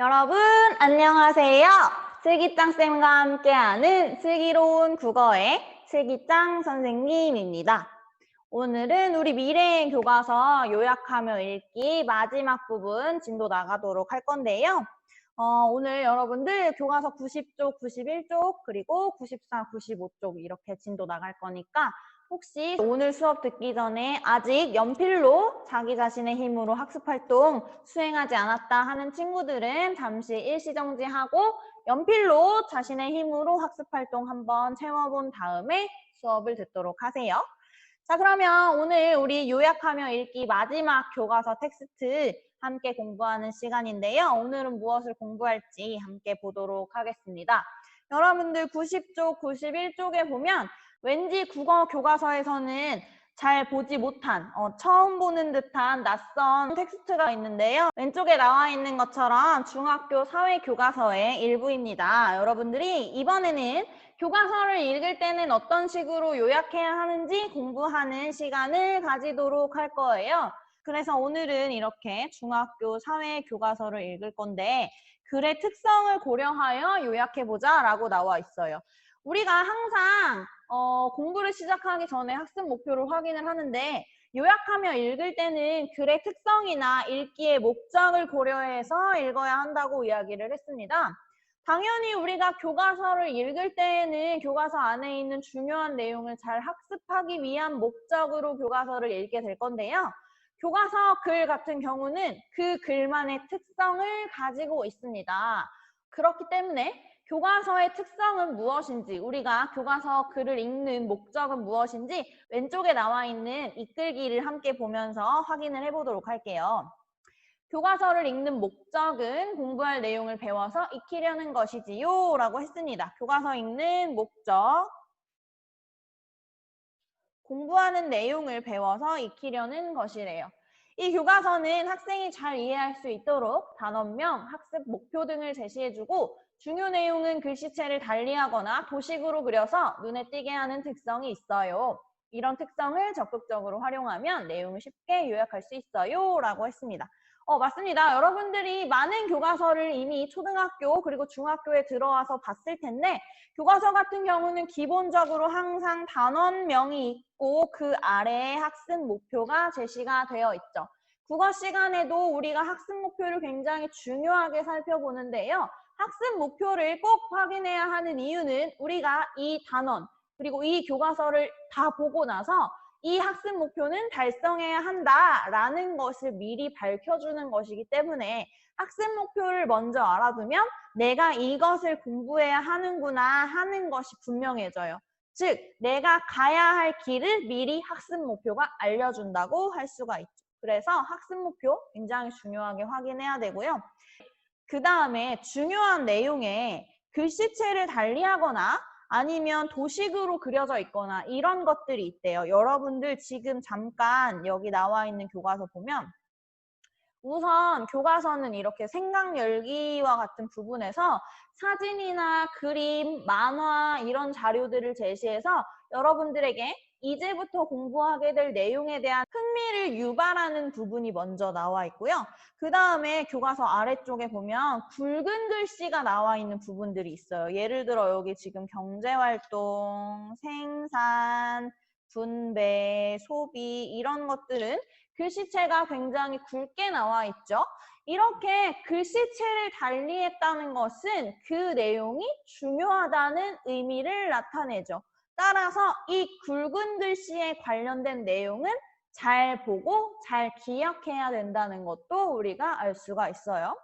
여러분 안녕하세요. 슬기짱쌤과 함께하는 슬기로운 국어의 슬기짱 선생님입니다. 오늘은 우리 미래의 교과서 요약하며 읽기 마지막 부분 진도 나가도록 할 건데요. 오늘 여러분들 교과서 90쪽, 91쪽, 그리고 94, 95쪽 이렇게 진도 나갈 거니까 혹시 오늘 수업 듣기 전에 아직 연필로 자기 자신의 힘으로 학습활동 수행하지 않았다 하는 친구들은 잠시 일시정지하고 연필로 자신의 힘으로 학습활동 한번 채워본 다음에 수업을 듣도록 하세요. 자, 그러면 오늘 우리 요약하며 읽기 마지막 교과서 텍스트 함께 공부하는 시간인데요. 오늘은 무엇을 공부할지 함께 보도록 하겠습니다. 여러분들 90쪽, 91쪽에 보면 왠지 국어 교과서에서는 잘 보지 못한, 처음 보는 듯한 낯선 텍스트가 있는데요. 왼쪽에 나와 있는 것처럼 중학교 사회교과서의 일부입니다. 여러분들이 이번에는 교과서를 읽을 때는 어떤 식으로 요약해야 하는지 공부하는 시간을 가지도록 할 거예요. 그래서 오늘은 이렇게 중학교 사회교과서를 읽을 건데 글의 특성을 고려하여 요약해보자 라고 나와 있어요. 우리가 항상 공부를 시작하기 전에 학습 목표를 확인을 하는데 요약하며 읽을 때는 글의 특성이나 읽기의 목적을 고려해서 읽어야 한다고 이야기를 했습니다. 당연히 우리가 교과서를 읽을 때에는 교과서 안에 있는 중요한 내용을 잘 학습하기 위한 목적으로 교과서를 읽게 될 건데요. 교과서 글 같은 경우는 그 글만의 특성을 가지고 있습니다. 그렇기 때문에 교과서의 특성은 무엇인지, 우리가 교과서 글을 읽는 목적은 무엇인지 왼쪽에 나와 있는 이끌기를 함께 보면서 확인을 해보도록 할게요. 교과서를 읽는 목적은 공부할 내용을 배워서 익히려는 것이지요 라고 했습니다. 교과서 읽는 목적, 공부하는 내용을 배워서 익히려는 것이래요. 이 교과서는 학생이 잘 이해할 수 있도록 단원명, 학습 목표 등을 제시해주고 중요 내용은 글씨체를 달리하거나 도식으로 그려서 눈에 띄게 하는 특성이 있어요. 이런 특성을 적극적으로 활용하면 내용을 쉽게 요약할 수 있어요 라고 했습니다. 맞습니다. 여러분들이 많은 교과서를 이미 초등학교 그리고 중학교에 들어와서 봤을 텐데 교과서 같은 경우는 기본적으로 항상 단원명이 있고 그 아래에 학습 목표가 제시가 되어 있죠. 국어 시간에도 우리가 학습 목표를 굉장히 중요하게 살펴보는데요. 학습 목표를 꼭 확인해야 하는 이유는 우리가 이 단원 그리고 이 교과서를 다 보고 나서 이 학습 목표는 달성해야 한다라는 것을 미리 밝혀주는 것이기 때문에 학습 목표를 먼저 알아두면 내가 이것을 공부해야 하는구나 하는 것이 분명해져요. 즉, 내가 가야 할 길을 미리 학습 목표가 알려준다고 할 수가 있죠. 그래서 학습 목표 굉장히 중요하게 확인해야 되고요. 그 다음에 중요한 내용에 글씨체를 달리하거나 아니면 도식으로 그려져 있거나 이런 것들이 있대요. 여러분들 지금 잠깐 여기 나와 있는 교과서 보면 우선 교과서는 이렇게 생각 열기와 같은 부분에서 사진이나 그림, 만화 이런 자료들을 제시해서 여러분들에게 이제부터 공부하게 될 내용에 대한 흥미를 유발하는 부분이 먼저 나와 있고요. 그 다음에 교과서 아래쪽에 보면 굵은 글씨가 나와 있는 부분들이 있어요. 예를 들어 여기 지금 경제활동, 생산, 분배, 소비 이런 것들은 글씨체가 굉장히 굵게 나와 있죠. 이렇게 글씨체를 달리했다는 것은 그 내용이 중요하다는 의미를 나타내죠. 따라서 이 굵은 글씨에 관련된 내용은 잘 보고 잘 기억해야 된다는 것도 우리가 알 수가 있어요.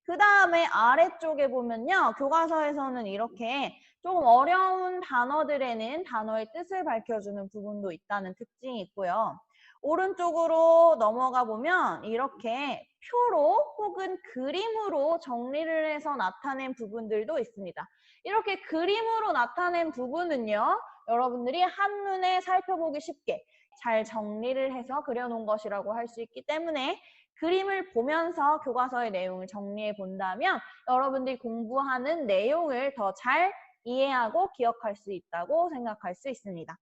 그 다음에 아래쪽에 보면요. 교과서에서는 이렇게 조금 어려운 단어들에는 단어의 뜻을 밝혀주는 부분도 있다는 특징이 있고요. 오른쪽으로 넘어가 보면 이렇게 표로 혹은 그림으로 정리를 해서 나타낸 부분들도 있습니다. 이렇게 그림으로 나타낸 부분은요. 여러분들이 한눈에 살펴보기 쉽게 잘 정리를 해서 그려놓은 것이라고 할 수 있기 때문에 그림을 보면서 교과서의 내용을 정리해 본다면 여러분들이 공부하는 내용을 더 잘 이해하고 기억할 수 있다고 생각할 수 있습니다.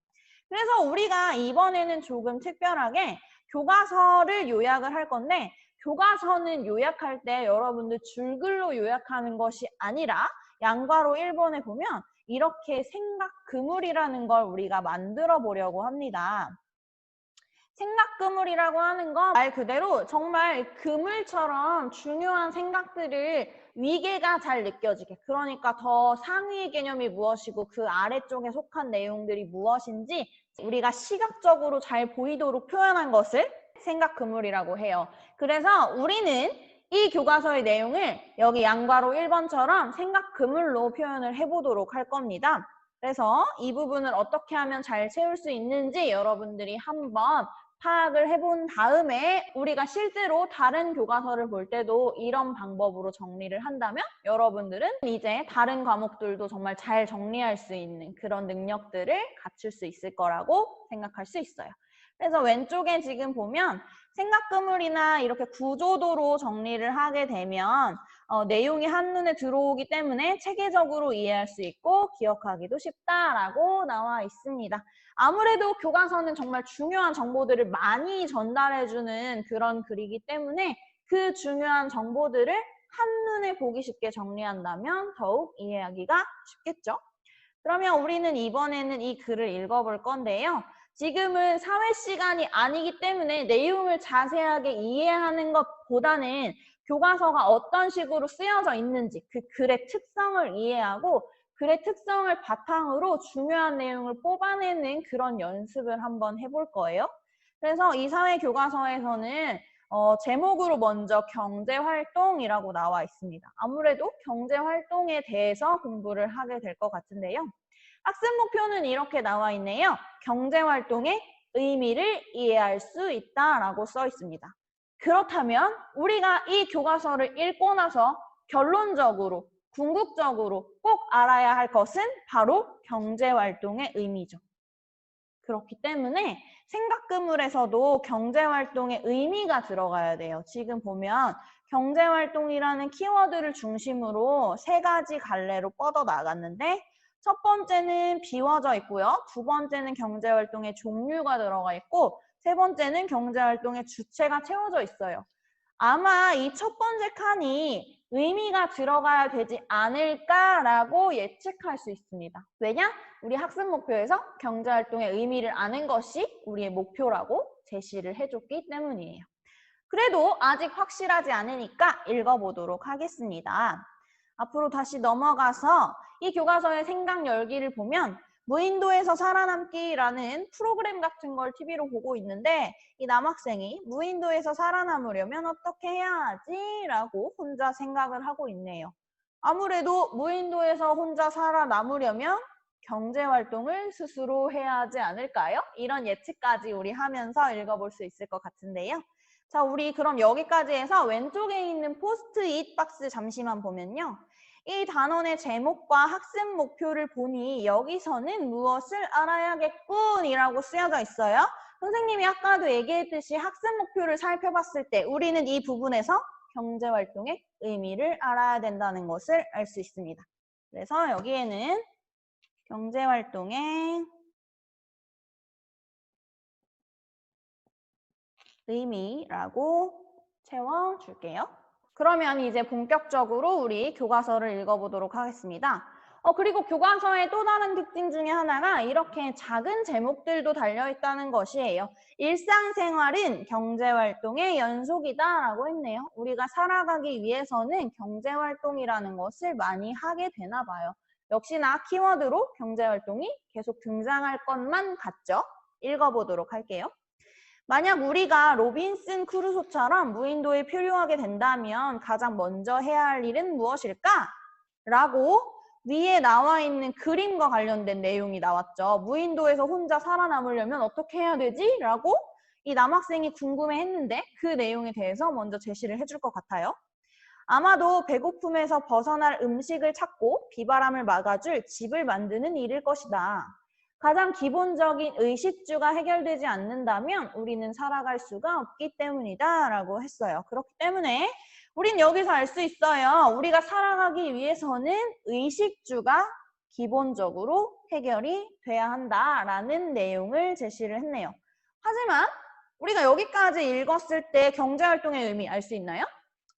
그래서 우리가 이번에는 조금 특별하게 교과서를 요약을 할 건데 교과서는 요약할 때 여러분들 줄글로 요약하는 것이 아니라 양괄호 1번에 보면 이렇게 생각 그물이라는 걸 우리가 만들어 보려고 합니다. 생각 그물이라고 하는 건 말 그대로 정말 그물처럼 중요한 생각들을 위계가 잘 느껴지게, 그러니까 더 상위의 개념이 무엇이고 그 아래쪽에 속한 내용들이 무엇인지 우리가 시각적으로 잘 보이도록 표현한 것을 생각 그물이라고 해요. 그래서 우리는 이 교과서의 내용을 여기 양괄호 1번처럼 생각 그물로 표현을 해보도록 할 겁니다. 그래서 이 부분을 어떻게 하면 잘 채울 수 있는지 여러분들이 한번 파악을 해본 다음에 우리가 실제로 다른 교과서를 볼 때도 이런 방법으로 정리를 한다면 여러분들은 이제 다른 과목들도 정말 잘 정리할 수 있는 그런 능력들을 갖출 수 있을 거라고 생각할 수 있어요. 그래서 왼쪽에 지금 보면 생각 그물이나 이렇게 구조도로 정리를 하게 되면 내용이 한눈에 들어오기 때문에 체계적으로 이해할 수 있고 기억하기도 쉽다라고 나와 있습니다. 아무래도 교과서는 정말 중요한 정보들을 많이 전달해주는 그런 글이기 때문에 그 중요한 정보들을 한눈에 보기 쉽게 정리한다면 더욱 이해하기가 쉽겠죠. 그러면 우리는 이번에는 이 글을 읽어볼 건데요. 지금은 사회 시간이 아니기 때문에 내용을 자세하게 이해하는 것보다는 교과서가 어떤 식으로 쓰여져 있는지 그 글의 특성을 이해하고 글의 특성을 바탕으로 중요한 내용을 뽑아내는 그런 연습을 한번 해볼 거예요. 그래서 이 사회 교과서에서는 제목으로 먼저 경제활동이라고 나와 있습니다. 아무래도 경제활동에 대해서 공부를 하게 될 것 같은데요. 학습 목표는 이렇게 나와 있네요. 경제활동의 의미를 이해할 수 있다라고 써 있습니다. 그렇다면 우리가 이 교과서를 읽고 나서 결론적으로, 궁극적으로 꼭 알아야 할 것은 바로 경제활동의 의미죠. 그렇기 때문에 생각 그물에서도 경제활동의 의미가 들어가야 돼요. 지금 보면 경제활동이라는 키워드를 중심으로 3가지 갈래로 뻗어 나갔는데 첫 번째는 비워져 있고요. 두 번째는 경제활동의 종류가 들어가 있고 세 번째는 경제활동의 주체가 채워져 있어요. 아마 이 첫 번째 칸이 의미가 들어가야 되지 않을까라고 예측할 수 있습니다. 왜냐? 우리 학습 목표에서 경제활동의 의미를 아는 것이 우리의 목표라고 제시를 해줬기 때문이에요. 그래도 아직 확실하지 않으니까 읽어보도록 하겠습니다. 앞으로 다시 넘어가서 이 교과서의 생각 열기를 보면 무인도에서 살아남기라는 프로그램 같은 걸 TV로 보고 있는데 이 남학생이 무인도에서 살아남으려면 어떻게 해야 하지? 라고 혼자 생각을 하고 있네요. 아무래도 무인도에서 혼자 살아남으려면 경제활동을 스스로 해야 하지 않을까요? 이런 예측까지 우리 하면서 읽어볼 수 있을 것 같은데요. 자, 우리 그럼 여기까지 해서 왼쪽에 있는 포스트잇 박스 잠시만 보면요. 이 단원의 제목과 학습 목표를 보니 여기서는 무엇을 알아야겠군 이라고 쓰여져 있어요. 선생님이 아까도 얘기했듯이 학습 목표를 살펴봤을 때 우리는 이 부분에서 경제활동의 의미를 알아야 된다는 것을 알 수 있습니다. 그래서 여기에는 경제활동의 의미라고 채워줄게요. 그러면 이제 본격적으로 우리 교과서를 읽어보도록 하겠습니다. 그리고 교과서의 또 다른 특징 중에 하나가 이렇게 작은 제목들도 달려있다는 것이에요. 일상생활은 경제활동의 연속이다라고 했네요. 우리가 살아가기 위해서는 경제활동이라는 것을 많이 하게 되나 봐요. 역시나 키워드로 경제활동이 계속 등장할 것만 같죠? 읽어보도록 할게요. 만약 우리가 로빈슨 크루소처럼 무인도에 표류하게 된다면 가장 먼저 해야 할 일은 무엇일까? 라고 위에 나와 있는 그림과 관련된 내용이 나왔죠. 무인도에서 혼자 살아남으려면 어떻게 해야 되지? 라고 이 남학생이 궁금해했는데 그 내용에 대해서 먼저 제시를 해줄 것 같아요. 아마도 배고픔에서 벗어날 음식을 찾고 비바람을 막아줄 집을 만드는 일일 것이다. 가장 기본적인 의식주가 해결되지 않는다면 우리는 살아갈 수가 없기 때문이다 라고 했어요. 그렇기 때문에 우린 여기서 알 수 있어요. 우리가 살아가기 위해서는 의식주가 기본적으로 해결이 돼야 한다라는 내용을 제시를 했네요. 하지만 우리가 여기까지 읽었을 때 경제활동의 의미 알 수 있나요?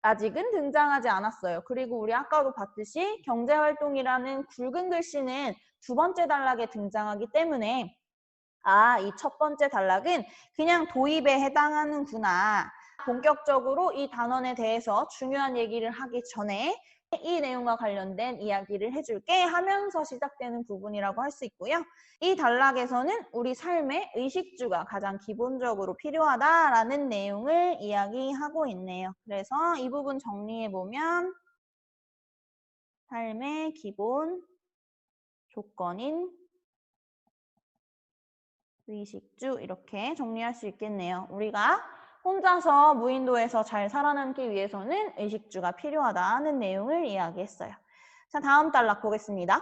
아직은 등장하지 않았어요. 그리고 우리 아까도 봤듯이 경제활동이라는 굵은 글씨는 두 번째 단락에 등장하기 때문에 이 첫 번째 단락은 그냥 도입에 해당하는구나. 본격적으로 이 단원에 대해서 중요한 얘기를 하기 전에 이 내용과 관련된 이야기를 해줄게 하면서 시작되는 부분이라고 할 수 있고요. 이 단락에서는 우리 삶의 의식주가 가장 기본적으로 필요하다라는 내용을 이야기하고 있네요. 그래서 이 부분 정리해보면 삶의 기본 조건인 의식주 이렇게 정리할 수 있겠네요. 우리가 혼자서 무인도에서 잘 살아남기 위해서는 의식주가 필요하다는 내용을 이야기했어요. 자, 다음 단락 보겠습니다.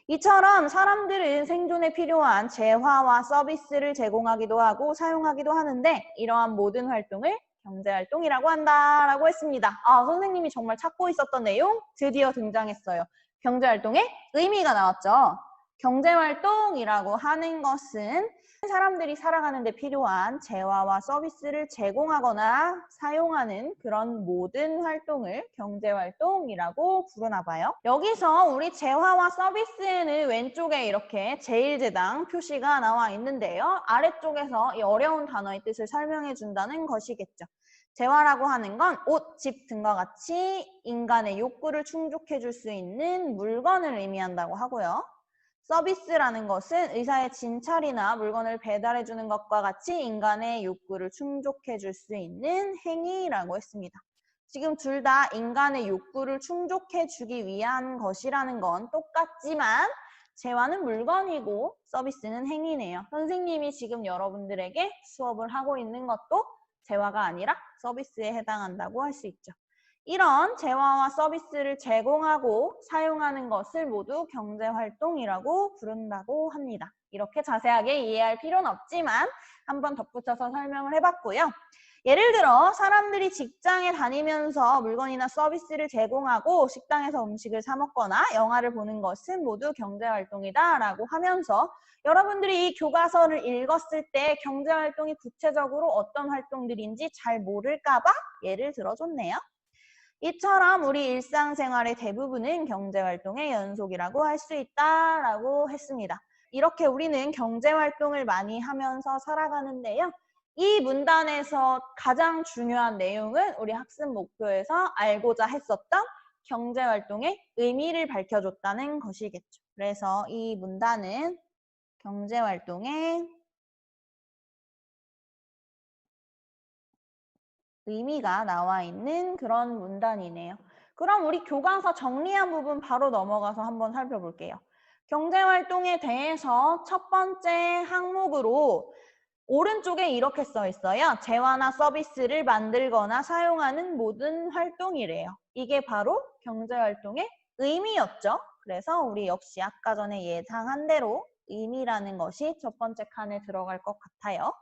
이처럼 사람들은 생존에 필요한 재화와 서비스를 제공하기도 하고 사용하기도 하는데 이러한 모든 활동을 경제활동이라고 한다라고 했습니다. 선생님이 정말 찾고 있었던 내용 드디어 등장했어요. 경제활동의 의미가 나왔죠. 경제활동이라고 하는 것은 사람들이 살아가는 데 필요한 재화와 서비스를 제공하거나 사용하는 그런 모든 활동을 경제활동이라고 부르나 봐요. 여기서 우리 재화와 서비스에는 왼쪽에 이렇게 제1제당 표시가 나와 있는데요. 아래쪽에서 이 어려운 단어의 뜻을 설명해 준다는 것이겠죠. 재화라고 하는 건 옷, 집 등과 같이 인간의 욕구를 충족해 줄 수 있는 물건을 의미한다고 하고요. 서비스라는 것은 의사의 진찰이나 물건을 배달해 주는 것과 같이 인간의 욕구를 충족해 줄 수 있는 행위라고 했습니다. 지금 둘 다 인간의 욕구를 충족해 주기 위한 것이라는 건 똑같지만 재화는 물건이고 서비스는 행위네요. 선생님이 지금 여러분들에게 수업을 하고 있는 것도 재화가 아니라 서비스에 해당한다고 할 수 있죠. 이런 재화와 서비스를 제공하고 사용하는 것을 모두 경제활동이라고 부른다고 합니다. 이렇게 자세하게 이해할 필요는 없지만 한번 덧붙여서 설명을 해봤고요. 예를 들어 사람들이 직장에 다니면서 물건이나 서비스를 제공하고 식당에서 음식을 사 먹거나 영화를 보는 것은 모두 경제활동이다 라고 하면서 여러분들이 이 교과서를 읽었을 때 경제활동이 구체적으로 어떤 활동들인지 잘 모를까 봐 예를 들어줬네요. 이처럼 우리 일상생활의 대부분은 경제활동의 연속이라고 할 수 있다라고 했습니다. 이렇게 우리는 경제활동을 많이 하면서 살아가는데요. 이 문단에서 가장 중요한 내용은 우리 학습 목표에서 알고자 했었던 경제활동의 의미를 밝혀줬다는 것이겠죠. 그래서 이 문단은 경제활동의 의미가 나와 있는 그런 문단이네요. 그럼 우리 교과서 정리한 부분 바로 넘어가서 한번 살펴볼게요. 경제활동에 대해서 첫 번째 항목으로 오른쪽에 이렇게 써 있어요. 재화나 서비스를 만들거나 사용하는 모든 활동이래요. 이게 바로 경제활동의 의미였죠. 그래서 우리 역시 아까 전에 예상한 대로 의미라는 것이 첫 번째 칸에 들어갈 것 같아요.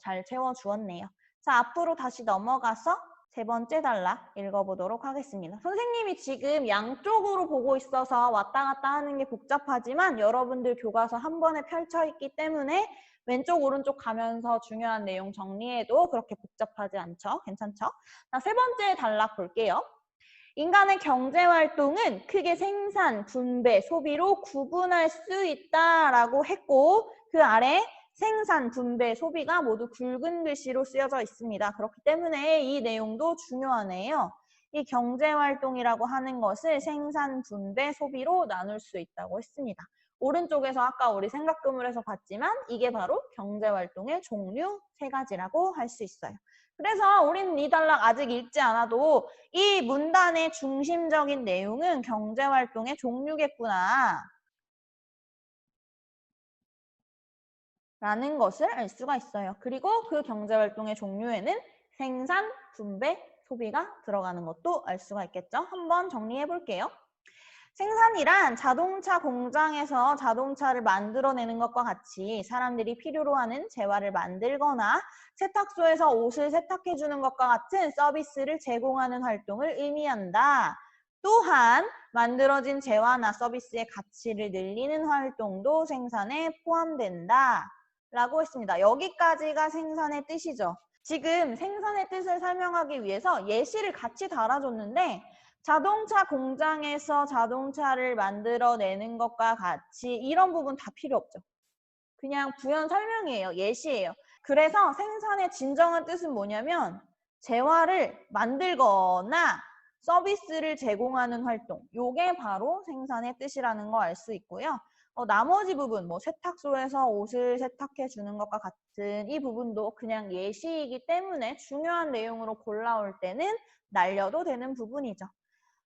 잘 채워주었네요. 자, 앞으로 다시 넘어가서 세 번째 단락 읽어보도록 하겠습니다. 선생님이 지금 양쪽으로 보고 있어서 왔다 갔다 하는 게 복잡하지만 여러분들 교과서 한 번에 펼쳐 있기 때문에 왼쪽 오른쪽 가면서 중요한 내용 정리해도 그렇게 복잡하지 않죠? 괜찮죠? 자, 세 번째 단락 볼게요. 인간의 경제활동은 크게 생산, 분배, 소비로 구분할 수 있다라고 했고 그 아래 생산, 분배, 소비가 모두 굵은 글씨로 쓰여져 있습니다. 그렇기 때문에 이 내용도 중요하네요. 이 경제활동이라고 하는 것을 생산, 분배, 소비로 나눌 수 있다고 했습니다. 오른쪽에서 아까 우리 생각금을해서 봤지만 이게 바로 경제활동의 종류 세 가지라고 할 수 있어요. 그래서 우리는 이 단락 아직 읽지 않아도 이 문단의 중심적인 내용은 경제활동의 종류겠구나 라는 것을 알 수가 있어요. 그리고 그 경제활동의 종류에는 생산, 분배, 소비가 들어가는 것도 알 수가 있겠죠. 한번 정리해 볼게요. 생산이란 자동차 공장에서 자동차를 만들어내는 것과 같이 사람들이 필요로 하는 재화를 만들거나 세탁소에서 옷을 세탁해주는 것과 같은 서비스를 제공하는 활동을 의미한다. 또한 만들어진 재화나 서비스의 가치를 늘리는 활동도 생산에 포함된다. 라고 했습니다. 여기까지가 생산의 뜻이죠. 지금 생산의 뜻을 설명하기 위해서 예시를 같이 달아줬는데 자동차 공장에서 자동차를 만들어내는 것과 같이 이런 부분 다 필요 없죠. 그냥 부연 설명이에요. 예시예요. 그래서 생산의 진정한 뜻은 뭐냐면 재화를 만들거나 서비스를 제공하는 활동. 요게 바로 생산의 뜻이라는 거 알 수 있고요. 나머지 부분, 뭐 세탁소에서 옷을 세탁해 주는 것과 같은 이 부분도 그냥 예시이기 때문에 중요한 내용으로 골라올 때는 날려도 되는 부분이죠.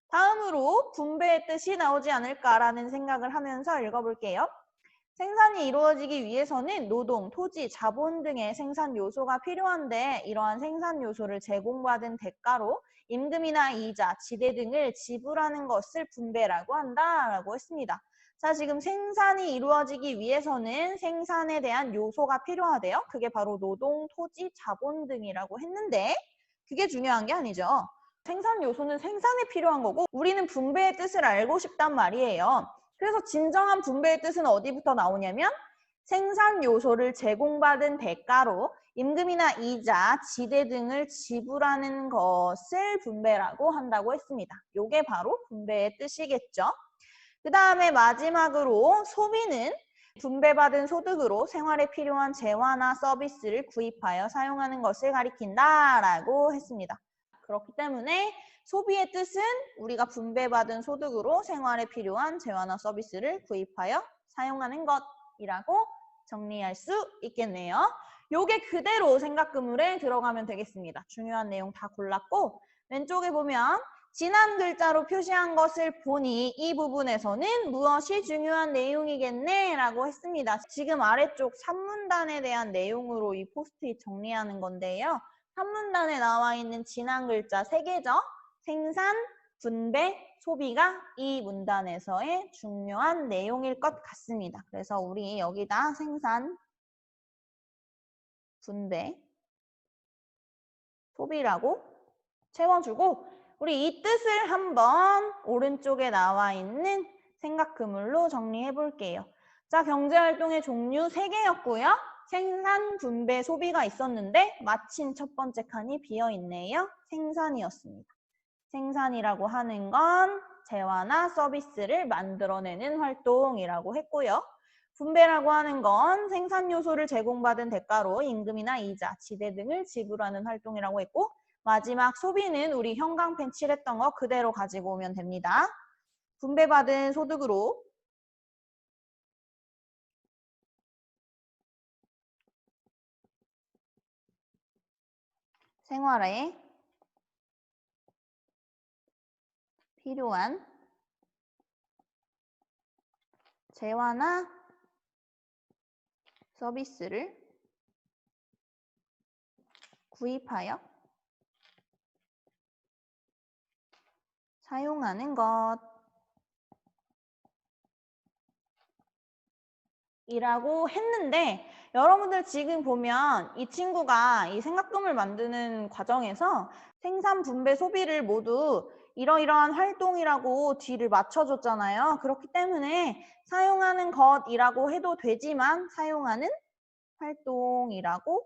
다음으로 분배의 뜻이 나오지 않을까라는 생각을 하면서 읽어볼게요. 생산이 이루어지기 위해서는 노동, 토지, 자본 등의 생산 요소가 필요한데 이러한 생산 요소를 제공받은 대가로 임금이나 이자, 지대 등을 지불하는 것을 분배라고 한다라고 했습니다. 자, 지금 생산이 이루어지기 위해서는 생산에 대한 요소가 필요하대요. 그게 바로 노동, 토지, 자본 등이라고 했는데 그게 중요한 게 아니죠. 생산 요소는 생산에 필요한 거고 우리는 분배의 뜻을 알고 싶단 말이에요. 그래서 진정한 분배의 뜻은 어디부터 나오냐면 생산 요소를 제공받은 대가로 임금이나 이자, 지대 등을 지불하는 것을 분배라고 한다고 했습니다. 이게 바로 분배의 뜻이겠죠. 그 다음에 마지막으로 소비는 분배받은 소득으로 생활에 필요한 재화나 서비스를 구입하여 사용하는 것을 가리킨다라고 했습니다. 그렇기 때문에 소비의 뜻은 우리가 분배받은 소득으로 생활에 필요한 재화나 서비스를 구입하여 사용하는 것이라고 정리할 수 있겠네요. 요게 그대로 생각구물에 들어가면 되겠습니다. 중요한 내용 다 골랐고 왼쪽에 보면 진한 글자로 표시한 것을 보니 이 부분에서는 무엇이 중요한 내용이겠네 라고 했습니다. 지금 아래쪽 3문단에 대한 내용으로 이 포스트잇 정리하는 건데요. 3문단에 나와 있는 진한 글자 3개죠. 생산, 분배, 소비가 이 문단에서의 중요한 내용일 것 같습니다. 그래서 우리 여기다 생산, 분배, 소비라고 채워주고 우리 이 뜻을 한번 오른쪽에 나와 있는 생각그물로 정리해 볼게요. 자, 경제활동의 종류 3개였고요. 생산, 분배, 소비가 있었는데 마침 첫 번째 칸이 비어있네요. 생산이었습니다. 생산이라고 하는 건 재화나 서비스를 만들어내는 활동이라고 했고요. 분배라고 하는 건 생산 요소를 제공받은 대가로 임금이나 이자, 지대 등을 지불하는 활동이라고 했고 마지막 소비는 우리 형광펜 칠했던 거 그대로 가지고 오면 됩니다. 분배받은 소득으로 생활에 필요한 재화나 서비스를 구입하여 사용하는 것 이라고 했는데 여러분들 지금 보면 이 친구가 이 생각금을 만드는 과정에서 생산, 분배, 소비를 모두 이러이러한 활동이라고 뒤를 맞춰줬잖아요. 그렇기 때문에 사용하는 것이라고 해도 되지만 사용하는 활동이라고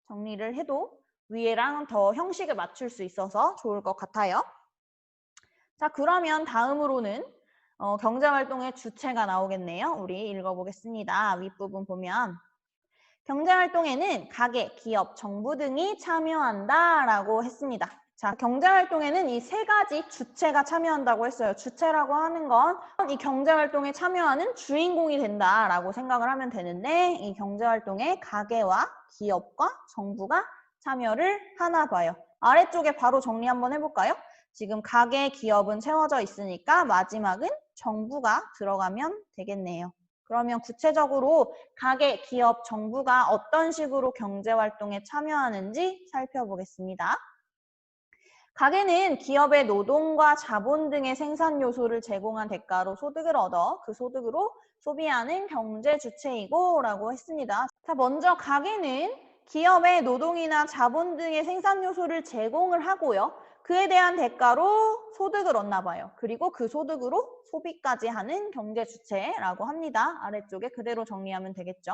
정리를 해도 위에랑 더 형식을 맞출 수 있어서 좋을 것 같아요. 자, 그러면 다음으로는 경제활동의 주체가 나오겠네요. 우리 읽어보겠습니다. 윗부분 보면 경제활동에는 가게, 기업, 정부 등이 참여한다라고 했습니다. 자, 경제활동에는 이 3가지 주체가 참여한다고 했어요. 주체라고 하는 건 이 경제활동에 참여하는 주인공이 된다라고 생각을 하면 되는데 이 경제활동에 가게와 기업과 정부가 참여를 하나 봐요. 아래쪽에 바로 정리 한번 해볼까요? 지금 가게, 기업은 채워져 있으니까 마지막은 정부가 들어가면 되겠네요. 그러면 구체적으로 가게, 기업, 정부가 어떤 식으로 경제활동에 참여하는지 살펴보겠습니다. 가게는 기업의 노동과 자본 등의 생산 요소를 제공한 대가로 소득을 얻어 그 소득으로 소비하는 경제 주체이고 라고 했습니다. 자, 먼저 가게는 기업의 노동이나 자본 등의 생산 요소를 제공을 하고요. 그에 대한 대가로 소득을 얻나 봐요. 그리고 그 소득으로 소비까지 하는 경제 주체라고 합니다. 아래쪽에 그대로 정리하면 되겠죠.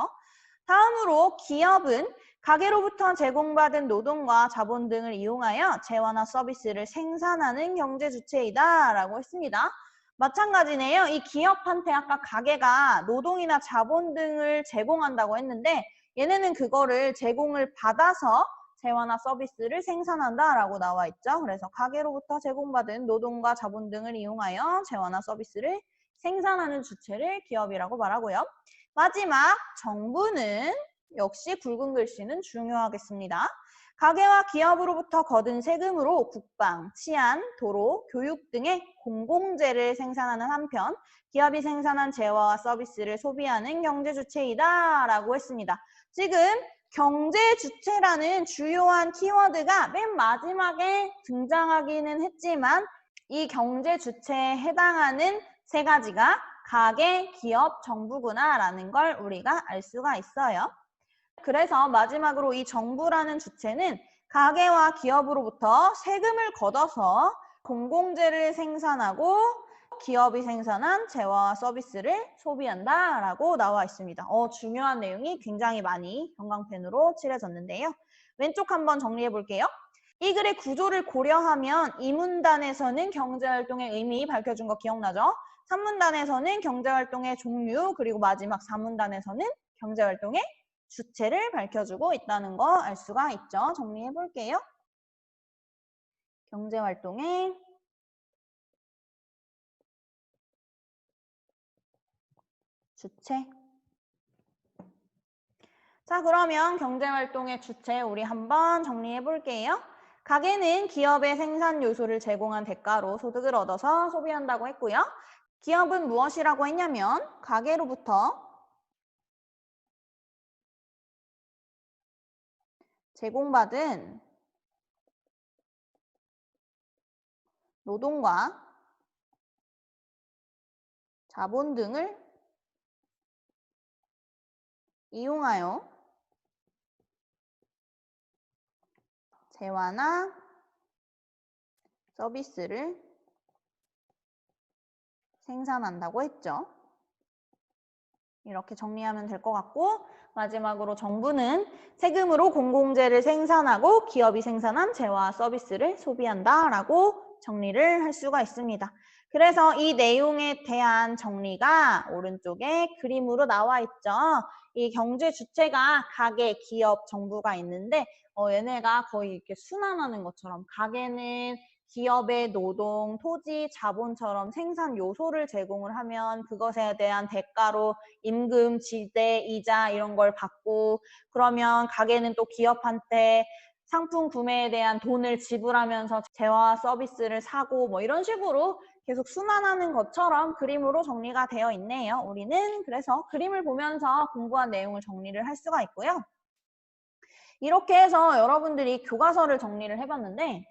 다음으로 기업은 가게로부터 제공받은 노동과 자본 등을 이용하여 재화나 서비스를 생산하는 경제 주체이다 라고 했습니다. 마찬가지네요. 이 기업한테 아까 가게가 노동이나 자본 등을 제공한다고 했는데 얘네는 그거를 제공을 받아서 재화나 서비스를 생산한다라고 나와 있죠. 그래서 가게로부터 제공받은 노동과 자본 등을 이용하여 재화나 서비스를 생산하는 주체를 기업이라고 말하고요. 마지막 정부는 역시 굵은 글씨는 중요하겠습니다. 가게와 기업으로부터 거둔 세금으로 국방, 치안, 도로, 교육 등의 공공재를 생산하는 한편 기업이 생산한 재화와 서비스를 소비하는 경제 주체이다 라고 했습니다. 지금 경제 주체라는 주요한 키워드가 맨 마지막에 등장하기는 했지만 이 경제 주체에 해당하는 세 가지가 가계, 기업, 정부구나라는 걸 우리가 알 수가 있어요. 그래서 마지막으로 이 정부라는 주체는 가계와 기업으로부터 세금을 걷어서 공공재를 생산하고 기업이 생산한 재화와 서비스를 소비한다라고 나와 있습니다. 중요한 내용이 굉장히 많이 형광펜으로 칠해졌는데요. 왼쪽 한번 정리해 볼게요. 이 글의 구조를 고려하면 2문단에서는 경제활동의 의미 밝혀준 거 기억나죠? 3문단에서는 경제활동의 종류, 그리고 마지막 4문단에서는 경제활동의 주체를 밝혀주고 있다는 거 알 수가 있죠. 정리해 볼게요. 경제활동의 주체. 자, 그러면 경제활동의 주체 우리 한번 정리해 볼게요. 가게는 기업의 생산 요소를 제공한 대가로 소득을 얻어서 소비한다고 했고요. 기업은 무엇이라고 했냐면 가게로부터 제공받은 노동과 자본 등을 이용하여 재화나 서비스를 생산한다고 했죠. 이렇게 정리하면 될 것 같고 마지막으로 정부는 세금으로 공공재를 생산하고 기업이 생산한 재화와 서비스를 소비한다라고 정리를 할 수가 있습니다. 그래서 이 내용에 대한 정리가 오른쪽에 그림으로 나와 있죠. 이 경제 주체가 가계, 기업, 정부가 있는데 얘네가 거의 이렇게 순환하는 것처럼 가계는 기업의 노동, 토지, 자본처럼 생산 요소를 제공을 하면 그것에 대한 대가로 임금, 지대, 이자 이런 걸 받고 그러면 가게는 또 기업한테 상품 구매에 대한 돈을 지불하면서 재화와 서비스를 사고 뭐 이런 식으로 계속 순환하는 것처럼 그림으로 정리가 되어 있네요. 우리는 그래서 그림을 보면서 공부한 내용을 정리를 할 수가 있고요. 이렇게 해서 여러분들이 교과서를 정리를 해봤는데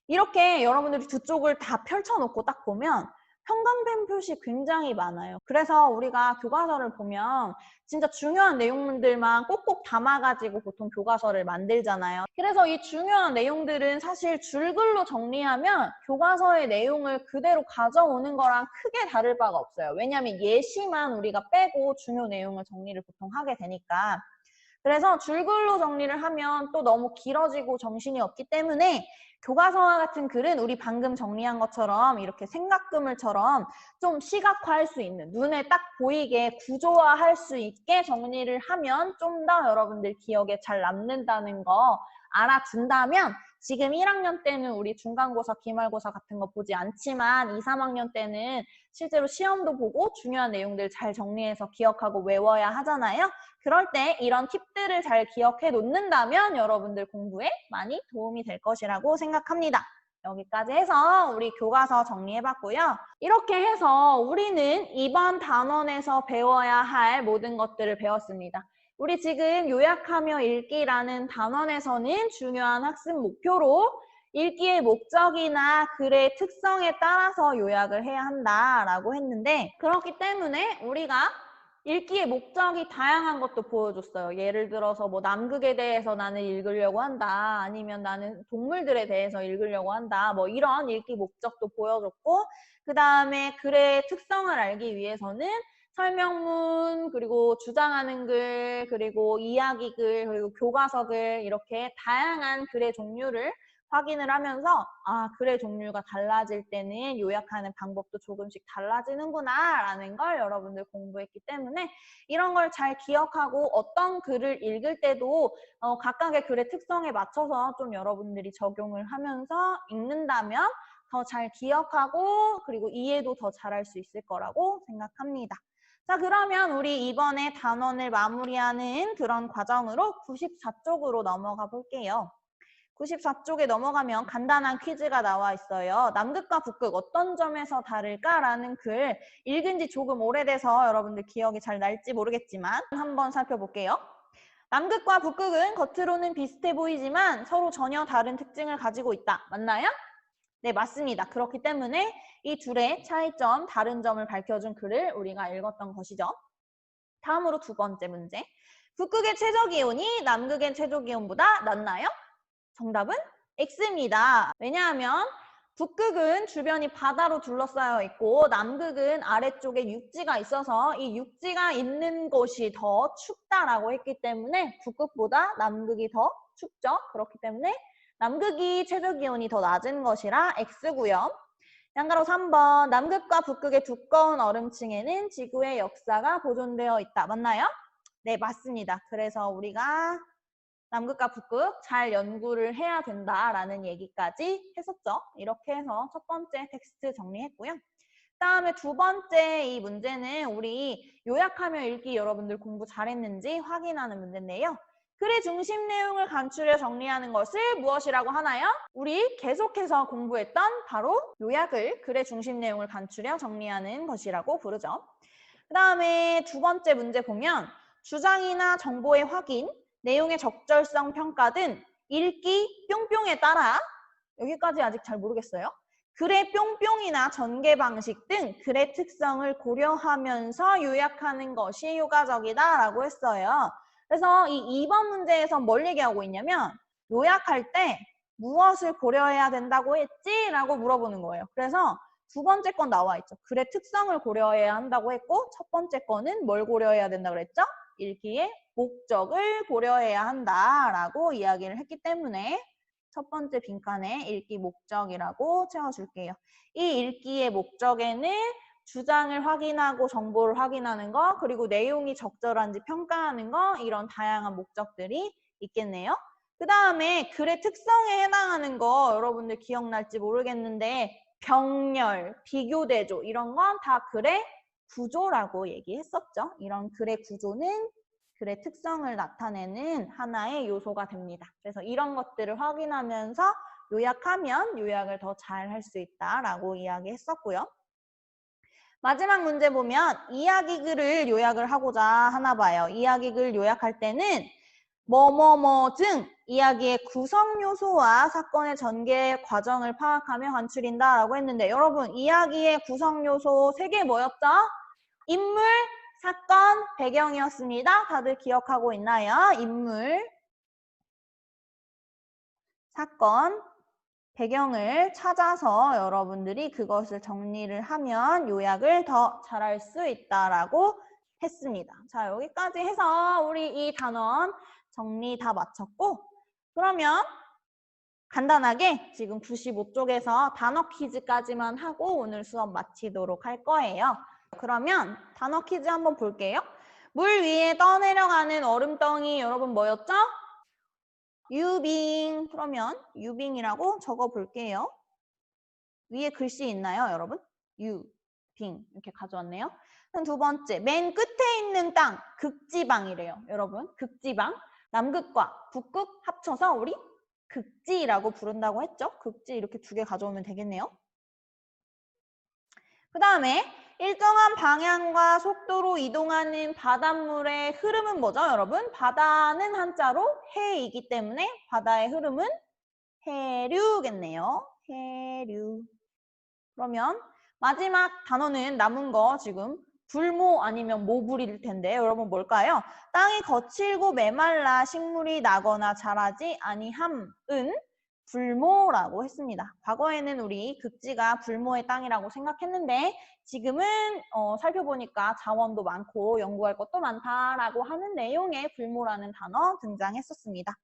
이렇게 여러분들이 두 쪽을 다 펼쳐놓고 딱 보면 형광펜 표시 굉장히 많아요. 그래서 우리가 교과서를 보면 진짜 중요한 내용들만 꼭꼭 담아가지고 보통 교과서를 만들잖아요. 그래서 이 중요한 내용들은 사실 줄글로 정리하면 교과서의 내용을 그대로 가져오는 거랑 크게 다를 바가 없어요. 왜냐하면 예시만 우리가 빼고 중요 내용을 정리를 보통 하게 되니까. 그래서 줄글로 정리를 하면 또 너무 길어지고 정신이 없기 때문에 교과서와 같은 글은 우리 방금 정리한 것처럼 이렇게 생각그물처럼 좀 시각화할 수 있는 눈에 딱 보이게 구조화할 수 있게 정리를 하면 좀 더 여러분들 기억에 잘 남는다는 거 알아둔다면 지금 1학년 때는 우리 중간고사, 기말고사 같은 거 보지 않지만 2, 3학년 때는 실제로 시험도 보고 중요한 내용들 잘 정리해서 기억하고 외워야 하잖아요. 그럴 때 이런 팁들을 잘 기억해 놓는다면 여러분들 공부에 많이 도움이 될 것이라고 생각합니다. 여기까지 해서 우리 교과서 정리해봤고요. 이렇게 해서 우리는 이번 단원에서 배워야 할 모든 것들을 배웠습니다. 우리 지금 요약하며 읽기라는 단원에서는 중요한 학습 목표로 읽기의 목적이나 글의 특성에 따라서 요약을 해야 한다라고 했는데 그렇기 때문에 우리가 읽기의 목적이 다양한 것도 보여줬어요. 예를 들어서 뭐 남극에 대해서 나는 읽으려고 한다. 아니면 나는 동물들에 대해서 읽으려고 한다. 뭐 이런 읽기 목적도 보여줬고 그 다음에 글의 특성을 알기 위해서는 설명문, 그리고 주장하는 글, 그리고 이야기글, 그리고 교과서글 이렇게 다양한 글의 종류를 확인을 하면서 글의 종류가 달라질 때는 요약하는 방법도 조금씩 달라지는구나 라는 걸 여러분들 공부했기 때문에 이런 걸 잘 기억하고 어떤 글을 읽을 때도 각각의 글의 특성에 맞춰서 좀 여러분들이 적용을 하면서 읽는다면 더 잘 기억하고 그리고 이해도 더 잘할 수 있을 거라고 생각합니다. 자, 그러면 우리 이번에 단원을 마무리하는 그런 과정으로 94쪽으로 넘어가 볼게요. 94쪽에 넘어가면 간단한 퀴즈가 나와 있어요. 남극과 북극 어떤 점에서 다를까라는 글 읽은 지 조금 오래돼서 여러분들 기억이 잘 날지 모르겠지만 한번 살펴볼게요. 남극과 북극은 겉으로는 비슷해 보이지만 서로 전혀 다른 특징을 가지고 있다. 맞나요? 네, 맞습니다. 그렇기 때문에 이 둘의 차이점, 다른 점을 밝혀준 글을 우리가 읽었던 것이죠. 다음으로 두 번째 문제. 북극의 최저기온이 남극의 최저기온보다 낮나요? 정답은 X입니다. 왜냐하면 북극은 주변이 바다로 둘러싸여 있고 남극은 아래쪽에 육지가 있어서 이 육지가 있는 곳이 더 춥다라고 했기 때문에 북극보다 남극이 더 춥죠. 그렇기 때문에 남극이 최저기온이 더 낮은 것이라 X고요. 양가로 3번 남극과 북극의 두꺼운 얼음층에는 지구의 역사가 보존되어 있다. 맞나요? 네, 맞습니다. 그래서 우리가 남극과 북극 잘 연구를 해야 된다라는 얘기까지 했었죠. 이렇게 해서 첫 번째 텍스트 정리했고요. 그다음에 두 번째 이 문제는 우리 요약하며 읽기 여러분들 공부 잘했는지 확인하는 문제인데요. 글의 중심 내용을 간추려 정리하는 것을 무엇이라고 하나요? 우리 계속해서 공부했던 바로 요약을 글의 중심 내용을 간추려 정리하는 것이라고 부르죠. 그 다음에 두 번째 문제 보면 주장이나 정보의 확인, 내용의 적절성 평가 등 읽기 뿅뿅에 따라 여기까지 아직 잘 모르겠어요. 글의 뿅뿅이나 전개 방식 등 글의 특성을 고려하면서 요약하는 것이 효과적이다라고 했어요. 그래서 이 2번 문제에서 뭘 얘기하고 있냐면 요약할 때 무엇을 고려해야 된다고 했지? 라고 물어보는 거예요. 그래서 두 번째 건 나와 있죠. 글의 특성을 고려해야 한다고 했고 첫 번째 거는 뭘 고려해야 된다고 그랬죠? 읽기의 목적을 고려해야 한다라고 이야기를 했기 때문에 첫 번째 빈칸에 읽기 목적이라고 채워줄게요. 이 읽기의 목적에는 주장을 확인하고 정보를 확인하는 거, 그리고 내용이 적절한지 평가하는 거, 이런 다양한 목적들이 있겠네요. 그 다음에 글의 특성에 해당하는 거 여러분들 기억날지 모르겠는데 병렬, 비교대조 이런 건 다 글의 구조라고 얘기했었죠. 이런 글의 구조는 글의 특성을 나타내는 하나의 요소가 됩니다. 그래서 이런 것들을 확인하면서 요약하면 요약을 더 잘 할 수 있다라고 이야기했었고요. 마지막 문제 보면 이야기글을 요약을 하고자 하나 봐요. 이야기글 요약할 때는 뭐뭐뭐 등 이야기의 구성 요소와 사건의 전개 과정을 파악하며 간추린다라고 했는데 여러분 이야기의 구성 요소 3개 뭐였죠? 인물, 사건, 배경이었습니다. 다들 기억하고 있나요? 인물, 사건, 배경을 찾아서 여러분들이 그것을 정리를 하면 요약을 더 잘할 수 있다라고 했습니다. 자, 여기까지 해서 우리 이 단원 정리 다 마쳤고 그러면 간단하게 지금 95쪽에서 단어 퀴즈까지만 하고 오늘 수업 마치도록 할 거예요. 그러면 단어 퀴즈 한번 볼게요. 물 위에 떠내려가는 얼음덩이 여러분 뭐였죠? 유빙. 그러면 유빙이라고 적어 볼게요. 위에 글씨 있나요, 여러분? 유빙 이렇게 가져왔네요. 두 번째, 맨 끝에 있는 땅, 극지방이래요. 여러분, 극지방. 남극과 북극 합쳐서 우리 극지라고 부른다고 했죠? 극지 이렇게 2개 가져오면 되겠네요. 그 다음에 일정한 방향과 속도로 이동하는 바닷물의 흐름은 뭐죠, 여러분? 바다는 한자로 해이기 때문에 바다의 흐름은 해류겠네요. 해류. 그러면 마지막 단어는 남은 거 지금 불모 아니면 모불일 텐데 여러분 뭘까요? 땅이 거칠고 메말라 식물이 나거나 자라지 아니함은 불모라고 했습니다. 과거에는 우리 극지가 불모의 땅이라고 생각했는데 지금은 살펴보니까 자원도 많고 연구할 것도 많다라고 하는 내용의 불모라는 단어 등장했었습니다.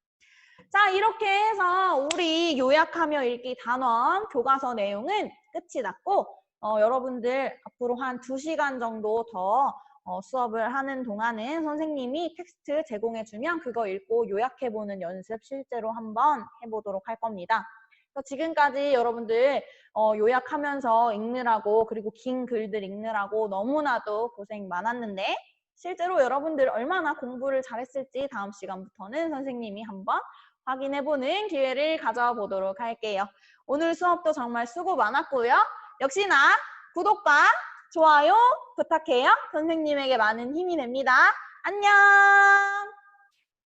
자, 이렇게 해서 우리 요약하며 읽기 단원 교과서 내용은 끝이 났고 여러분들 앞으로 한 2시간 정도 더 수업을 하는 동안은 선생님이 텍스트 제공해주면 그거 읽고 요약해보는 연습 실제로 한번 해보도록 할 겁니다. 지금까지 여러분들 요약하면서 읽느라고 그리고 긴 글들 읽느라고 너무나도 고생 많았는데 실제로 여러분들 얼마나 공부를 잘했을지 다음 시간부터는 선생님이 한번 확인해보는 기회를 가져보도록 할게요. 오늘 수업도 정말 수고 많았고요. 역시나 구독과 좋아요 부탁해요. 선생님에게 많은 힘이 됩니다. 안녕!